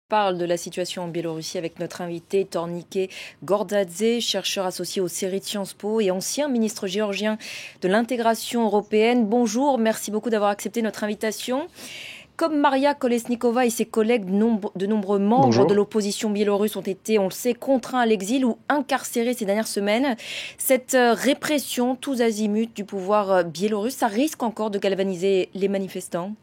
parle de la situation en Biélorussie avec notre invité Tornike Gordadze, chercheur associé aux séries de Sciences Po et ancien ministre géorgien de l'intégration européenne. Bonjour, merci beaucoup d'avoir accepté notre invitation. Comme Maria Kolesnikova et ses collègues, de nombreux membres de Bonjour. l'opposition biélorusse ont été, on le sait, contraints à l'exil ou incarcérés ces dernières semaines. Cette répression tous azimuts du pouvoir biélorusse, ça risque encore de galvaniser les manifestants?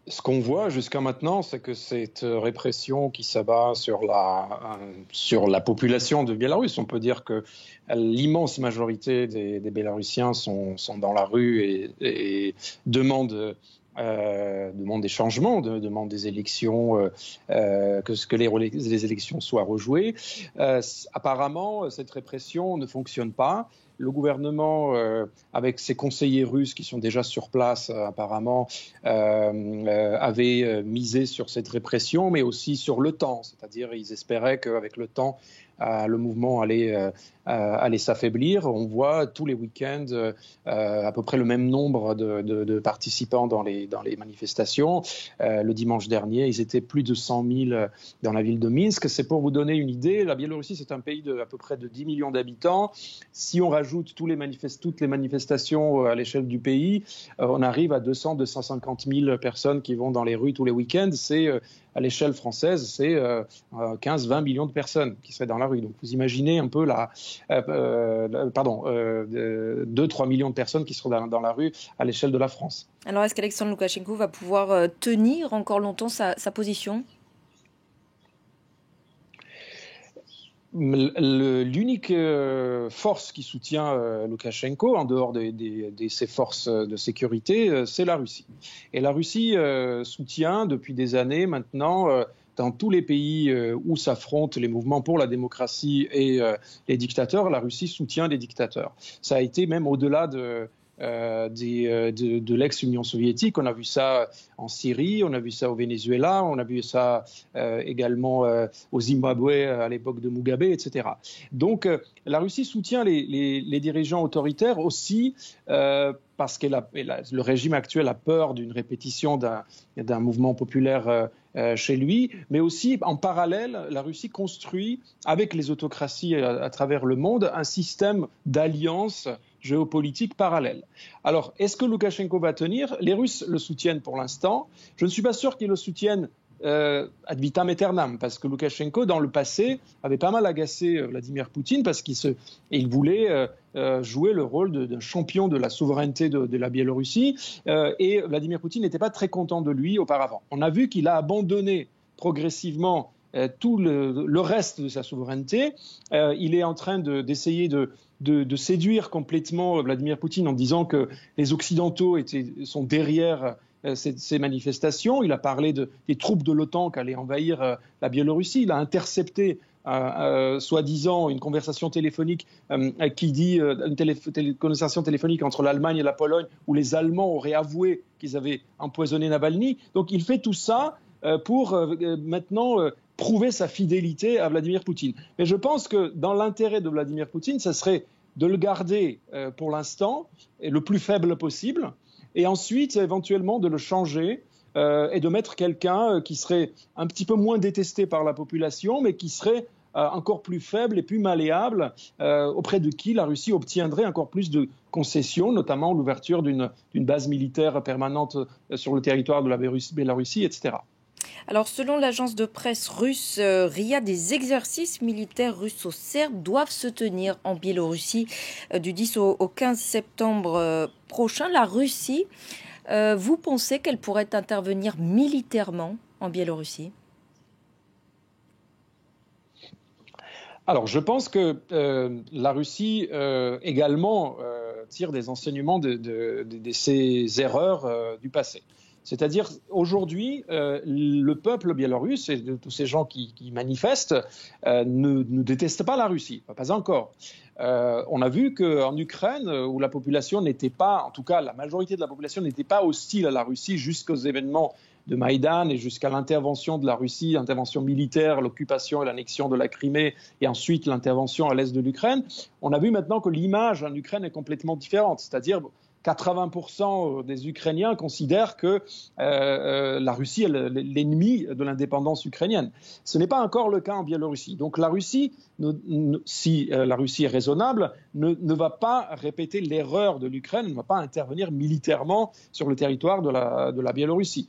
Ce qu'on voit jusqu'à maintenant, c'est que cette répression qui s'abat sur la population de Biélorusse, on peut dire que l'immense majorité des Bélarusiens sont dans la rue et demandent des changements, demandent des élections, que les élections soient rejouées. Apparemment, cette répression ne fonctionne pas. Le gouvernement, avec ses conseillers russes qui sont déjà sur place, apparemment, avait misé sur cette répression, mais aussi sur le temps. C'est-à-dire, ils espéraient qu'avec le temps, le mouvement allait s'affaiblir. On voit tous les week-ends à peu près le même nombre de participants dans les manifestations. Le dimanche dernier, ils étaient plus de 100 000 dans la ville de Minsk. C'est pour vous donner une idée, la Biélorussie, c'est un pays à peu près de 10 millions d'habitants. Si on rajoute toutes les manifestations à l'échelle du pays, on arrive à 200-250 000 personnes qui vont dans les rues tous les week-ends. C'est à l'échelle française, c'est 15-20 millions de personnes qui seraient dans la rue. Donc vous imaginez un peu 2-3 millions de personnes qui seront dans la rue à l'échelle de la France. Alors est-ce qu'Alexandre Loukachenko va pouvoir tenir encore longtemps sa position ? L'unique force qui soutient Loukachenko, en dehors de ses forces de sécurité, c'est la Russie. Et la Russie soutient depuis des années maintenant, dans tous les pays où s'affrontent les mouvements pour la démocratie et les dictateurs, la Russie soutient les dictateurs. Ça a été même au-delà de l'ex-Union soviétique. On a vu ça en Syrie, on a vu ça au Venezuela, on a vu ça également au Zimbabwe à l'époque de Mugabe, etc. Donc la Russie soutient les dirigeants autoritaires aussi parce que le régime actuel a peur d'une répétition d'un mouvement populaire chez lui, mais aussi en parallèle, la Russie construit avec les autocraties à travers le monde un système d'alliances géopolitique parallèle. Alors, est-ce que Loukachenko va tenir ? Les Russes le soutiennent pour l'instant. Je ne suis pas sûr qu'ils le soutiennent ad vitam aeternam, parce que Loukachenko, dans le passé, avait pas mal agacé Vladimir Poutine parce qu'il voulait jouer le rôle d'un champion de la souveraineté de la Biélorussie, et Vladimir Poutine n'était pas très content de lui auparavant. On a vu qu'il a abandonné progressivement tout le reste de sa souveraineté. Il est en train d'essayer de séduire complètement Vladimir Poutine en disant que les Occidentaux sont derrière ces manifestations. Il a parlé des troupes de l'OTAN qui allaient envahir la Biélorussie. Il a intercepté soi-disant une conversation téléphonique qui dit une conversation téléphonique entre l'Allemagne et la Pologne où les Allemands auraient avoué qu'ils avaient empoisonné Navalny. Donc il fait tout ça pour maintenant prouver sa fidélité à Vladimir Poutine. Mais je pense que dans l'intérêt de Vladimir Poutine, ça serait de le garder pour l'instant le plus faible possible et ensuite éventuellement de le changer et de mettre quelqu'un qui serait un petit peu moins détesté par la population mais qui serait encore plus faible et plus malléable, auprès de qui la Russie obtiendrait encore plus de concessions, notamment l'ouverture d'une base militaire permanente sur le territoire de la Biélorussie, etc. Alors, selon l'agence de presse russe RIA, des exercices militaires russo-serbes doivent se tenir en Biélorussie du 10 au 15 septembre prochain. La Russie, vous pensez qu'elle pourrait intervenir militairement en Biélorussie ? Alors, je pense que la Russie également tire des enseignements de ses erreurs du passé. C'est-à-dire, aujourd'hui, le peuple biélorusse et tous ces gens qui manifestent ne détestent pas la Russie, pas encore. On a vu qu'en Ukraine, où la population n'était pas, en tout cas la majorité de la population n'était pas hostile à la Russie jusqu'aux événements de Maïdan et jusqu'à l'intervention de la Russie, l'intervention militaire, l'occupation et l'annexion de la Crimée et ensuite l'intervention à l'est de l'Ukraine, on a vu maintenant que l'image en Ukraine est complètement différente. C'est-à-dire 80% des Ukrainiens considèrent que la Russie est l'ennemi de l'indépendance ukrainienne. Ce n'est pas encore le cas en Biélorussie. Donc la Russie, si la Russie est raisonnable, ne va pas répéter l'erreur de l'Ukraine, ne va pas intervenir militairement sur le territoire de la Biélorussie.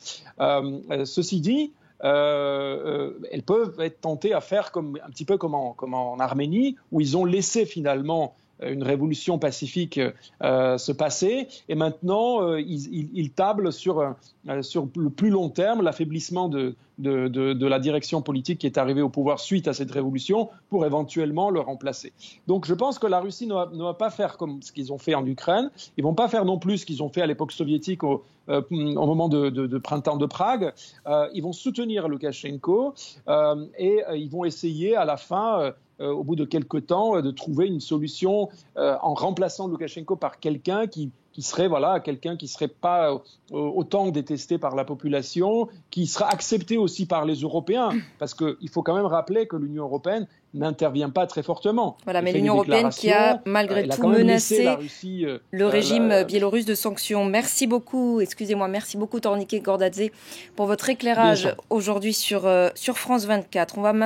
Ceci dit, elles peuvent être tentées à faire un petit peu comme en Arménie, où ils ont laissé finalement une révolution pacifique se passer, et maintenant ils tablent sur le plus long terme l'affaiblissement de la direction politique qui est arrivée au pouvoir suite à cette révolution pour éventuellement le remplacer. Donc je pense que la Russie ne va pas faire comme ce qu'ils ont fait en Ukraine, ils ne vont pas faire non plus ce qu'ils ont fait à l'époque soviétique au moment de printemps de Prague. Ils vont soutenir Loukachenko et ils vont essayer à la fin au bout de quelques temps, de trouver une solution en remplaçant Loukachenko par quelqu'un qui serait quelqu'un qui serait pas autant détesté par la population, qui sera accepté aussi par les Européens, parce qu'il faut quand même rappeler que l'Union européenne n'intervient pas très fortement. Voilà, mais l'Union européenne qui a malgré tout menacé Russie, le régime biélorusse de sanctions. Merci beaucoup, merci beaucoup Tornike Gordadze pour votre éclairage aujourd'hui sur France 24. On va